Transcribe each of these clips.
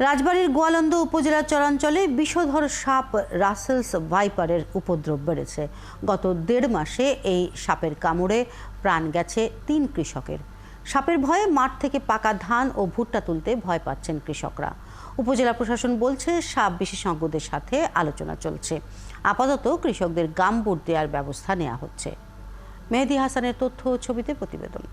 রাজবাড়ীর গোয়ালন্দ উপজেলার চরাঞ্চলে বিষধর সাপ রাসেলস ভাইপারের উপদ্রব বেড়েছে। গত 1.5 মাসে এই সাপের কামড়ে প্রাণ গেছে 3 কৃষকের। সাপের ভয়ে মাঠ থেকে পাকা ধান ও ভুট্টা তুলতে ভয় পাচ্ছেন কৃষকরা। উপজেলা প্রশাসন বলছে সাপ বিশেষজ্ঞদের সাথে আলোচনা চলছে। আপাতত কৃষকদের গামবুট দেওয়ার ব্যবস্থা নেওয়া হচ্ছে। মেহেদী হাসানের তথ্য ও ছবিতে প্রতিবেদন।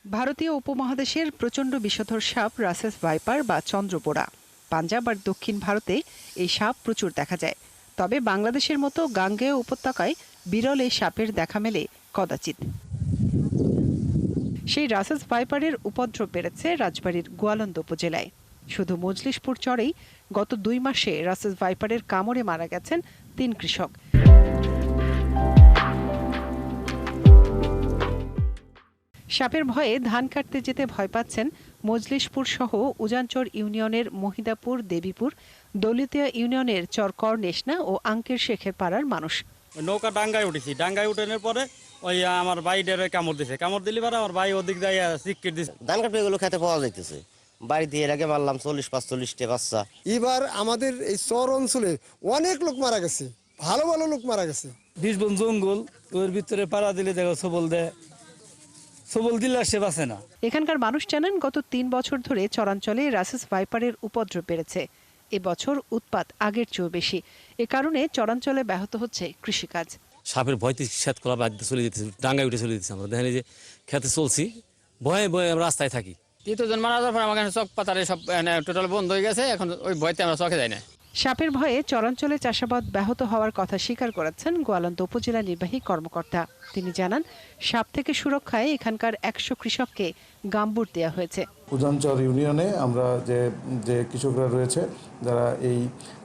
ভারতীয় উপমহাদেশের প্রচণ্ড বিষধর সাপ রাসেলস ভাইপার বা চন্দ্রবোড়া। পাঞ্জাব আর দক্ষিণ ভারতে এই সাপ প্রচুর দেখা যায়। তবে বাংলাদেশের মতো গাঙ্গেয় উপত্যকায় বিরল এই সাপের দেখা মেলে কদাচিৎ। সেই রাসেলস ভাইপারের উপদ্রব বেড়েছে রাজবাড়ীর গোয়ালন্দ উপজেলায়। শুধু মজলিশপুর চরেই গত 2 মাসে রাসেলস ভাইপারের কামড়ে মারা গেছেন 3 কৃষক। সাপের ভয়ে ধান কাটতে যেতে ভয় পাচ্ছেন মজলিশপুর সহ উজানচর ইউনিয়নের মহিদাপুর, দেবীপুর, দৌলতিয়া ইউনিয়নের চর করনেশনা ও আঙ্কের শেখের পাড়ার মানুষ। নৌকা ডাঙ্গায় উঠেছি, ডাঙ্গায় উঠানোর পরে ওই আমার ভাইটারে কামড় দিছে, কামড় দিলে পরে আমার ভাই ওদিক দিয়ে সিক্কিট দিছে। ধান কাটবে এগুলো খেতে পাওয়া যাইতেছে। বাড়ি দিয়ে এর আগে মারলাম 40-45টা বাচ্চা। এবার আমাদের এই চর অঞ্চলে অনেক লোক মারা গেছে, ভালো ভালো লোক মারা গেছে। 20 বন জঙ্গল, ওর ভিতরে পাড়া দিলে দেখো সবল দেয়, সবল দিলে সে বাঁচে না। এখানকার মানুষ জানান গত 3 বছর ধরে চরাঞ্চলে রাসেলস ভাইপারের উপদ্রব বেড়েছে। এবছর উৎপাত আগের চেয়েও বেশি। এ কারণে চরাঞ্চলে ব্যাহত হচ্ছে কৃষিকাজ। সাপের ভয়তে ক্ষেত কলা বাগদে চলে যেতেছে, ডাঙ্গায় উঠে চলে যেতেছে। আমরা দেখেন যে খেতে চলছি, ভয়ে ভয়ে আমরা রাস্তায় থাকি। 3 জন মারা যাওয়ার পর আমার চক পাতারে সব টোটাল বন্ধ হয়ে গেছে। এখন ওই ভয়তে আমরা চকে যাই না। সাপের ভয়ে চরাঞ্চলে চাষাবাদ ব্যাহত হওয়ার কথা স্বীকার করেছেন গোয়ালন্দ উপজেলা নির্বাহী কর্মকর্তা। তিনি জানান, সাপ থেকে সুরক্ষায় এখানকার 100 কৃষককে গামবুট দেওয়া হয়েছে। উজানচর ইউনিয়নে আমরা যে কৃষকরা রয়েছে যারা এই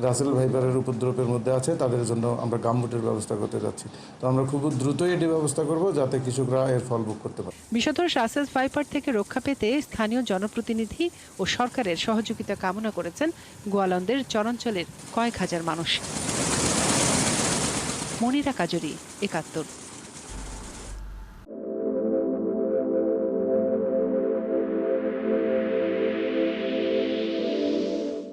রাসেল ভাইপারের উপদ্রবের মধ্যে আছে তাদের জন্য আমরা গামবুটের ব্যবস্থা করতে যাচ্ছি। তো আমরা খুব দ্রুতই এটি ব্যবস্থা করব যাতে কৃষকরা এর ফল ভোগ করতে পারে। বিষধর রাসেলস ভাইপার থেকে রক্ষা পেতে স্থানীয় জনপ্রতিনিধি ও সরকারের সহযোগিতা কামনা করেছেন গোয়ালন্দের চরাঞ্চলের কয়েক হাজার মানুষ। মনিরা কাজরি, 71।